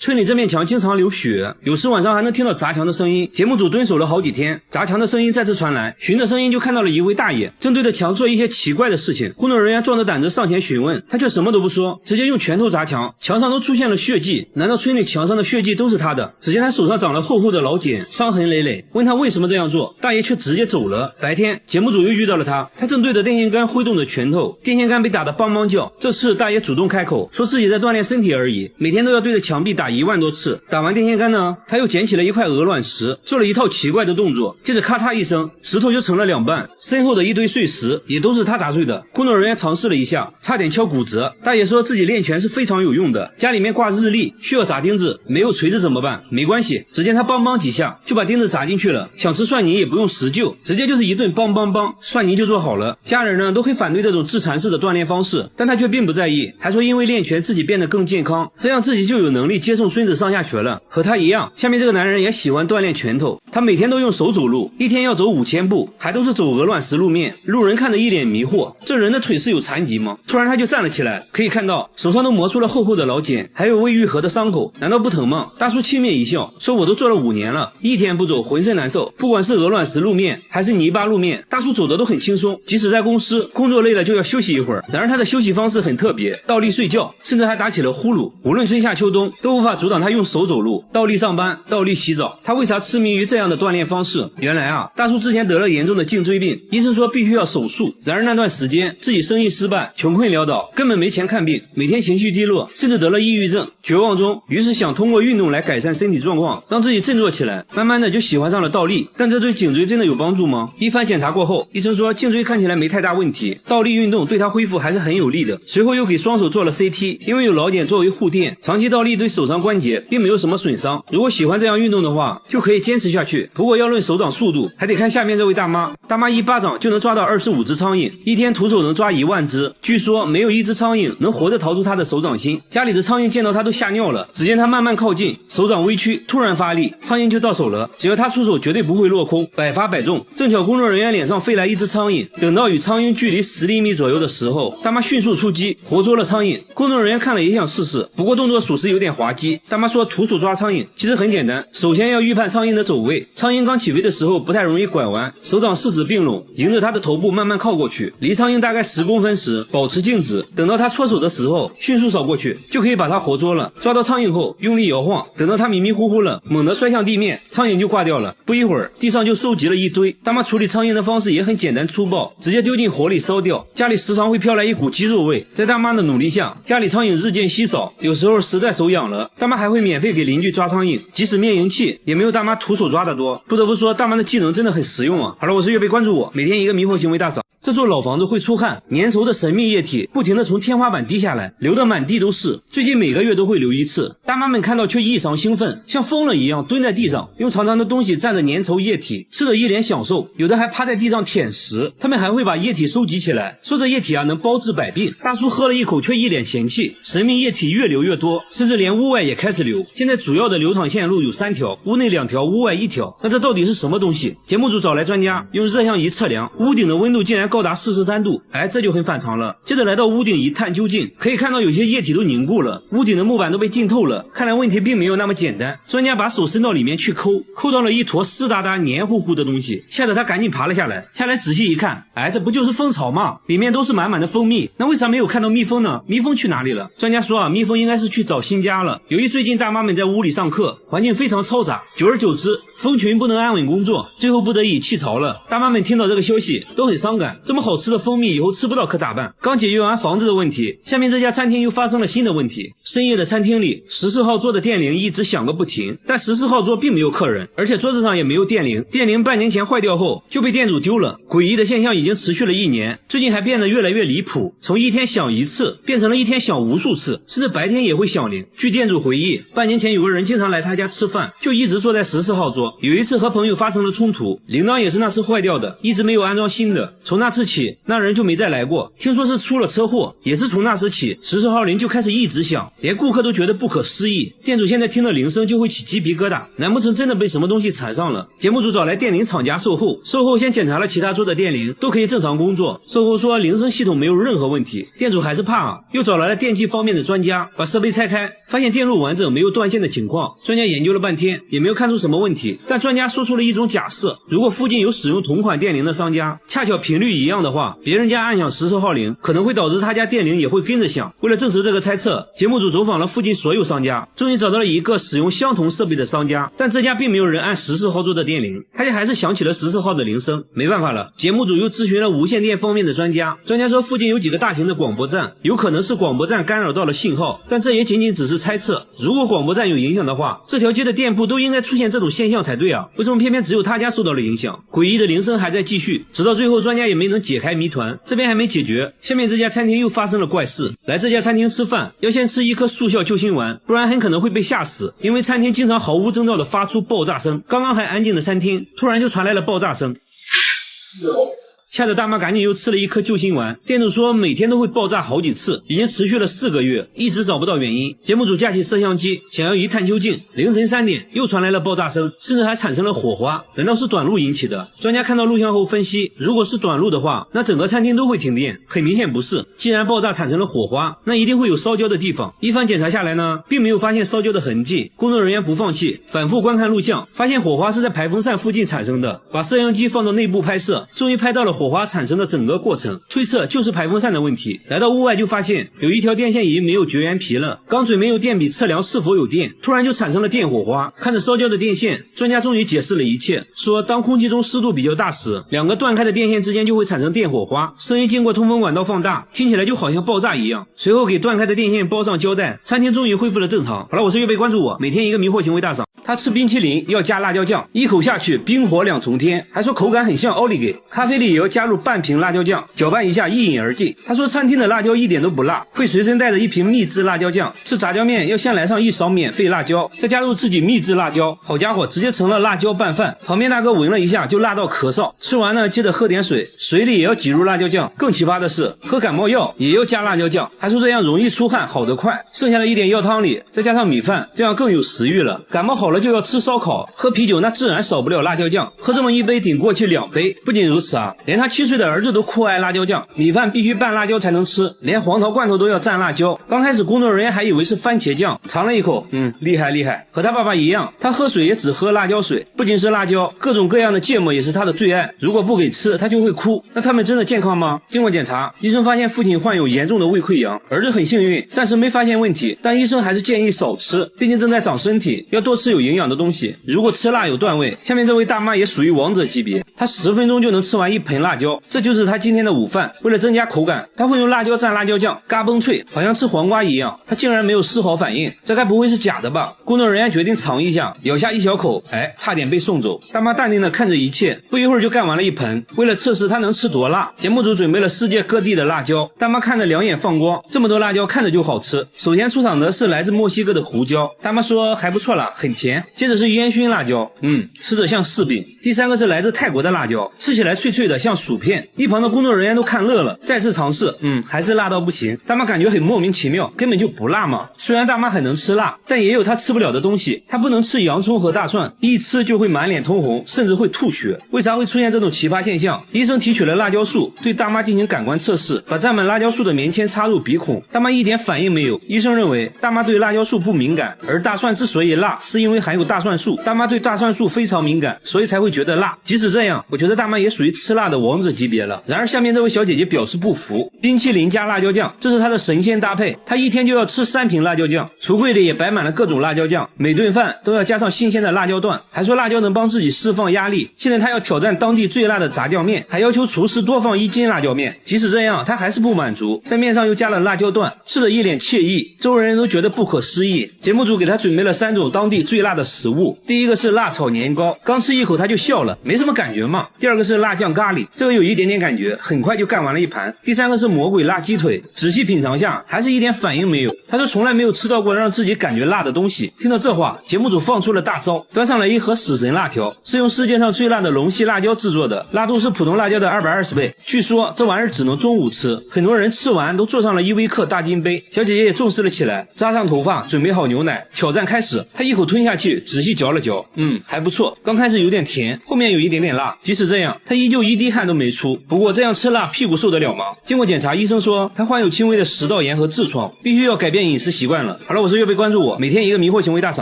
村里这面墙经常流血，有时晚上还能听到砸墙的声音。节目组蹲守了好几天，砸墙的声音再次传来，循着声音就看到了一位大爷正对着墙做一些奇怪的事情。工作人员壮着胆子上前询问，他却什么都不说，直接用拳头砸墙，墙上都出现了血迹。难道村里墙上的血迹都是他的？只见他手上长了厚厚的老茧，伤痕累累。问他为什么这样做，大爷却直接走了。白天节目组又遇到了他正对着电线杆挥动着拳头，电线杆被打得梆梆叫。这次大爷主动开口说自己在锻炼身体而已，每天都要对着墙壁打1万多次。打完电线杆呢，他又捡起了一块鹅卵石，做了一套奇怪的动作，接着咔嚓一声，石头就成了2半，身后的一堆碎石也都是他砸碎的。工作人员尝试了一下，差点敲骨折。大爷说自己练拳是非常有用的，家里面挂日历需要砸钉子，没有锤子怎么办？没关系，只见他梆梆几下就把钉子砸进去了。想吃蒜泥也不用石臼，直接就是一顿梆梆梆，蒜泥就做好了。家人呢都很反对这种自残式的锻炼方式，但他却并不在意，还说因为练拳自己变得更健康，这样自己就有能力接送孙子上下学了。和他一样，下面这个男人也喜欢锻炼拳头，他每天都用手走路，一天要走5000步，还都是走鹅卵石路面。路人看着一脸迷惑，这人的腿是有残疾吗？突然他就站了起来，可以看到手上都磨出了厚厚的老茧，还有未愈合的伤口，难道不疼吗？大叔轻蔑一笑说，我都做了5年了，一天不走浑身难受，不管是鹅卵石路面还是泥巴路面，大叔走的都很轻松，即使在公司工作累了就要休息一会儿。然而他的休息方式很特别，倒立睡觉，甚至还打起了呼噜，无论春夏秋冬都无法阻挡他用手走路，倒立上班，倒立洗澡。他为啥痴迷于这样的锻炼方式？原来啊，大叔之前得了严重的颈椎病，医生说必须要手术。然而那段时间自己生意失败，穷困潦倒，根本没钱看病，每天情绪低落，甚至得了抑郁症。绝望中，于是想通过运动来改善身体状况，让自己振作起来。慢慢的就喜欢上了倒立，但这对颈椎真的有帮助吗？一番检查过后，医生说颈椎看起来没太大问题，倒立运动对他恢复还是很有利的。随后又给双手做了 CT， 因为有老茧作为护垫，长期倒立对手上关节并没有什么损伤。如果喜欢这样运动的话，就可以坚持下去。不过要论手掌速度，还得看下面这位大妈。大妈一巴掌就能抓到25只苍蝇，一天徒手能抓1万只。据说没有一只苍蝇能活着逃出她的手掌心，家里的苍蝇见到她都吓尿了。只见她慢慢靠近，手掌微屈，突然发力，苍蝇就到手了。只要她出手绝对不会落空，百发百中。正巧工作人员脸上飞来一只苍蝇，等到与苍蝇距离10厘米左右的时候，大妈迅速出击，活捉了苍蝇。工作人员看了也想试试，不过动作属实有点滑稽。大妈说徒手抓苍蝇其实很简单，首先要预判苍蝇的走位，苍蝇刚起飞的时候不太容易拐弯，手掌四指并拢，迎着它的头部慢慢靠过去，离苍蝇大概10公分时保持静止，等到它搓手的时候迅速扫过去，就可以把它活捉了。抓到苍蝇后用力摇晃，等到它迷迷糊糊了，猛地摔向地面，苍蝇就挂掉了。不一会儿地上就收集了一堆。大妈处理苍蝇的方式也很简单粗暴，直接丢进火里烧掉。家里时常会飘来一股鸡肉味，在大妈的努力下，家里苍蝇日渐稀少，有时候实在手痒了，大妈还会免费给邻居抓苍蝇，即使灭蝇器也没有大妈徒手抓的多。不得不说大妈的技能真的很实用啊。好了，我是岳飞，关注我，每天一个迷惑行为大赏。这座老房子会出汗，粘稠的神秘液体不停地从天花板滴下来，流得满地都是，最近每个月都会流一次。大妈们看到却异常兴奋，像疯了一样蹲在地上，用长长的东西蘸着粘稠液体，吃得一脸享受，有的还趴在地上舔食。他们还会把液体收集起来，说这液体能包治百病。大叔喝了一口却一脸嫌弃，神秘液体越流越多，甚至连屋外也开始流。现在主要的流淌线路有3条，屋内2条，屋外1条。那这到底是什么东西？节目组找来专家用热像仪测量，屋顶的温度竟然高达43度，这就很反常了。接着来到屋顶一探究竟，可以看到有些液体都凝固了，屋顶的木板都被浸透了，看来问题并没有那么简单。专家把手伸到里面去抠到了一坨湿哒哒黏糊糊的东西，吓得他赶紧爬了下来仔细一看，这不就是蜂巢吗？里面都是满满的蜂蜜，那为啥没有看到蜜蜂呢？蜜蜂去哪里了？专家说蜜蜂应该是去找新家了。由于最近大妈们在屋里上课，环境非常嘈杂，久而久之蜂群不能安稳工作，最后不得已弃巢了。大妈们听到这个消息都很伤感，这么好吃的蜂蜜以后吃不到可咋办？刚解决完房子的问题，下面这家餐厅又发生了新的问题。深夜的餐厅里，14号桌的电铃一直响个不停，但14号桌并没有客人，而且桌子上也没有电铃。电铃半年前坏掉后就被店主丢了。诡异的现象已经持续了1年，最近还变得越来越离谱，从一天响1次变成了一天响无数次，甚至白天也会响铃。据店主回忆，半年前有个人经常来他家吃饭，就一直坐在14号桌。有一次和朋友发生了冲突，铃铛也是那次坏掉的，一直没有安装新的。从那次起，那人就没再来过。听说是出了车祸，也是从那时起14号铃就开始一直响，连顾客都觉得不可思诗意。店主现在听到铃声就会起鸡皮疙瘩，难不成真的被什么东西缠上了？节目组找来电铃厂家售后，售后先检查了其他桌的电铃，都可以正常工作。售后说铃声系统没有任何问题，店主还是怕啊，又找来了电器方面的专家，把设备拆开，发现电路完整，没有断线的情况。专家研究了半天，也没有看出什么问题，但专家说出了一种假设，如果附近有使用同款电铃的商家，恰巧频率一样的话，别人家按响14号铃，可能会导致他家电铃也会跟着响。为了证实这个猜测，节目组走访了附近所有商家，终于找到了一个使用相同设备的商家，但这家并没有人按14号桌的电铃，他家还是响起了14号的铃声。没办法了，节目组又咨询了无线电方面的专家，专家说附近有几个大型的广播站，有可能是广播站干扰到了信号，但这也仅仅只是猜测。如果广播站有影响的话，这条街的店铺都应该出现这种现象才对啊，为什么偏偏只有他家受到了影响？诡异的铃声还在继续，直到最后专家也没能解开谜团。这边还没解决，下面这家餐厅又发生了怪事。来这家餐厅吃饭，要先吃一颗速效救心丸，不然很可能会被吓死，因为餐厅经常毫无征兆的发出爆炸声，刚刚还安静的餐厅突然就传来了爆炸声。吓得大妈赶紧又吃了一颗救心丸。店主说每天都会爆炸好几次，已经持续了4个月，一直找不到原因。节目组架起摄像机想要一探究竟，凌晨3点又传来了爆炸声，甚至还产生了火花，难道是短路引起的？专家看到录像后分析，如果是短路的话，那整个餐厅都会停电，很明显不是。既然爆炸产生了火花，那一定会有烧焦的地方。一番检查下来呢，并没有发现烧焦的痕迹。工作人员不放弃，反复观看录像，发现火花是在排风扇附近产生的，把摄像机放到内部拍摄，终于拍到了火花产生的整个过程，推测就是排风扇的问题。来到屋外就发现有一条电线仪没有绝缘皮了，刚准备用电笔测量是否有电，突然就产生了电火花。看着烧焦的电线，专家终于解释了一切，说当空气中湿度比较大时，2个断开的电线之间就会产生电火花，声音经过通风管道放大，听起来就好像爆炸一样。随后给断开的电线包上胶带，餐厅终于恢复了正常。好了，我是月贝，关注我，每天一个迷惑行为大赏。他吃冰淇淋要加辣椒酱，一口下去冰火2重天，还说口感很像奥利给。咖啡里也要加入半瓶辣椒酱，搅拌一下一饮而尽。他说餐厅的辣椒一点都不辣，会随身带着一瓶秘制辣椒酱。吃炸酱面要先来上1勺免费辣椒，再加入自己秘制辣椒，好家伙，直接成了辣椒拌饭。旁边大哥闻了一下就辣到咳嗽，吃完呢接着喝点水，水里也要挤入辣椒酱。更奇葩的是，喝感冒药也要加辣椒酱，还说这样容易出汗，好得快。剩下的一点药汤里再加上米饭，这样更有食欲了。感冒好了就要吃烧烤，喝啤酒那自然少不了辣椒酱，喝这么一杯顶过去2杯。不仅如此啊，连他7岁的儿子都酷爱辣椒酱，米饭必须拌辣椒才能吃，连黄桃罐头都要蘸辣椒。刚开始工作人员还以为是番茄酱，尝了一口，厉害厉害。和他爸爸一样，他喝水也只喝辣椒水，不仅是辣椒，各种各样的芥末也是他的最爱，如果不给吃他就会哭。那他们真的健康吗？经过检查，医生发现父亲患有严重的胃溃疡，儿子很幸运，暂时没发现问题，但医生还是建议少吃，毕竟正在长身体，要多吃有营养的东西。如果吃辣有段位，下面这位大妈也属于王者级别，她10分钟就能吃完1盆辣椒，这就是她今天的午饭。为了增加口感，她会用辣椒蘸辣椒酱，嘎嘣脆，好像吃黄瓜一样。她竟然没有丝毫反应，这该不会是假的吧？工作人员决定尝一下，咬下一小口，差点被送走。大妈淡定地看着一切，不一会儿就干完了1盆。为了测试她能吃多辣，节目组准备了世界各地的辣椒，大妈看着2眼放光，这么多辣椒看着就好吃。首先出场的是来自墨西哥的胡椒，大妈说还不错啦，很甜。接着是烟熏辣椒，吃着像柿饼。第3个是来自泰国的辣椒，吃起来脆脆的像薯片。一旁的工作人员都看乐了，再次尝试，还是辣到不行。大妈感觉很莫名其妙，根本就不辣嘛。虽然大妈很能吃辣，但也有她吃不了的东西，她不能吃洋葱和大蒜，一吃就会满脸通红，甚至会吐血。为啥会出现这种奇葩现象？医生提取了辣椒素，对大妈进行感官测试，把沾满辣椒素的棉签插入鼻孔，大妈一点反应没有。医生认为大妈对辣椒素不敏感，而大蒜之所以辣，是因为含有大蒜素，大妈对大蒜素非常敏感，所以才会觉得辣。即使这样，我觉得大妈也属于吃辣的王者级别了。然而下面这位小姐姐表示不服，冰淇淋加辣椒酱，这是她的神仙搭配，她一天就要吃3瓶辣椒酱，橱柜里也摆满了各种辣椒酱，每顿饭都要加上新鲜的辣椒段，还说辣椒能帮自己释放压力。现在她要挑战当地最辣的炸酱面，还要求厨师多放1斤辣椒面。即使这样，她还是不满足，在面上又加了辣椒段，吃得一脸惬意，周围人都觉得不可思议。节目组给她准备了3种当地最辣辣的食物。第一个是辣炒年糕，刚吃一口他就笑了，没什么感觉嘛。第二个是辣酱咖喱，这个有一点点感觉，很快就干完了一盘。第三个是魔鬼辣鸡腿，仔细品尝下还是一点反应没有。他说从来没有吃到过让自己感觉辣的东西。听到这话，节目组放出了大招，端上来一盒死神辣条，是用世界上最辣的龙息辣椒制作的，辣度是普通辣椒的220倍。据说这玩意儿只能中午吃，很多人吃完都坐上了依维柯大金杯。小姐姐也重视了起来，扎上头发，准备好牛奶，挑战开始。她一口吞下去，仔细嚼了嚼，还不错。刚开始有点甜，后面有一点点辣，即使这样，她依旧一滴汗都没出。不过这样吃辣，屁股受得了吗？经过检查，医生说她患有轻微的食道炎和痔疮，必须要改变饮食习惯了。好了，我是岳飞，关注我，每天一个迷惑行为大赏。